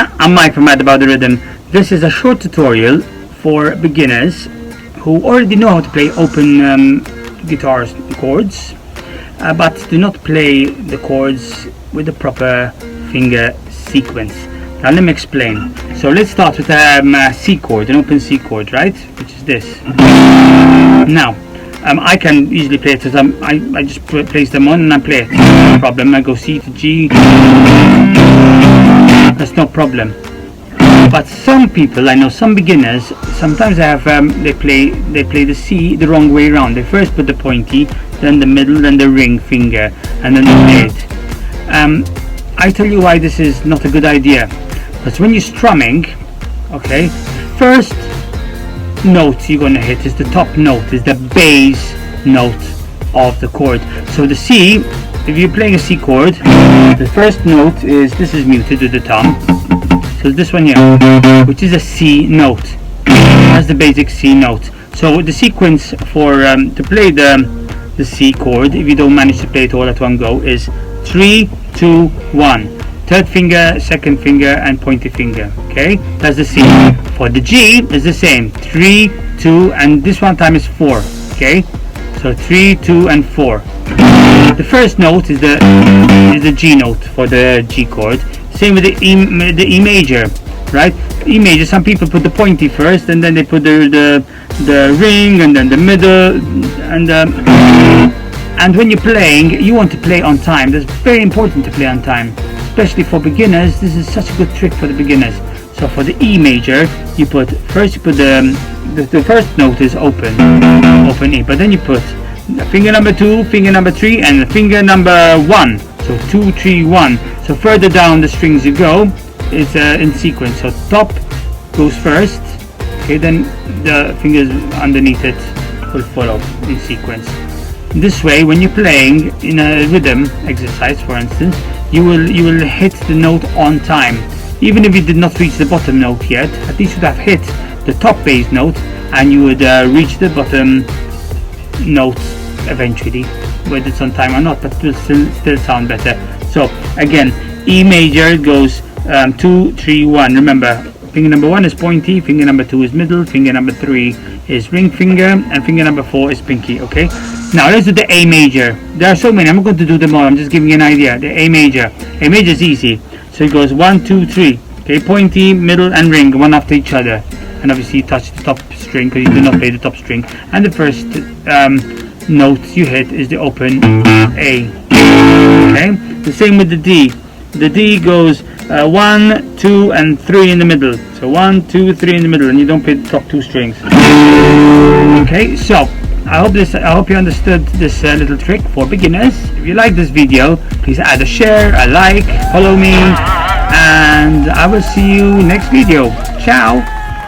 I'm Mike from Mad About the Rhythm. This is a short tutorial for beginners who already know how to play open guitar chords, but do not play the chords with the proper finger sequence. Now let me explain. So let's start with a C chord, an open C chord, right? Which is this. Now, I can easily play it, so I just place them on and I play it. No problem. I go C to G. That's no problem. But some people, I know some beginners, sometimes they play the C the wrong way around. They first put the pointy, then the middle, then the ring finger, and then they play it. I tell you why this is not a good idea. Because when you're strumming, okay, first note you're gonna hit is the top note, is the bass note of the chord. So the C, if you're playing a C chord, the first note is, this is muted with the thumb, so this one here, which is a C note. That's the basic C note. So the sequence for to play the C chord, if you don't manage to play it all at one go, is 3, 2, 1. Third finger, second finger, and pointy finger. Okay, that's the C. For the G, it's the same. 3, 2, and this one time is 4. Okay, so 3, 2, and 4. The first note is the G note for the G chord. Same with the E major, right? E major. Some people put the pointy first, and then they put the ring, and then the middle, and when you're playing, you want to play on time. That's very important to play on time. Especially for beginners, this is such a good trick for the beginners. So for the E major, you put the first note is open E, but then you put finger number 2, finger number 3, and finger number 1. So 2, 3, 1. So further down the strings you go, it's in sequence. So top goes first, okay, then the fingers underneath it will follow in sequence. This way, when you're playing in a rhythm exercise, for instance, you will hit the note on time. Even if you did not reach the bottom note yet, at least you'd have hit the top bass note, and you would reach the bottom note eventually, whether it's on time or not, but it will still sound better. So again, E major goes 2, 3, 1. Remember, finger number 1 is pointy, finger number 2 is middle, finger number 3 is ring finger, and finger number 4 is pinky. Okay, now let's do the A major. There are so many, I'm not going to do them all, I'm just giving you an idea. The A major is easy. So it goes 1, 2, 3. Okay, pointy, middle, and ring, one after each other. And obviously you touch the top string because you do not play the top string. And the first note you hit is the open A. Okay, the same with the D. The D goes 1, 2, and 3 in the middle. So 1, 2, 3 in the middle, and you don't play the top 2 strings. Okay, so I hope you understood this little trick for beginners. If you like this video, please add a share, a like, follow me, and I will see you next video. Ciao.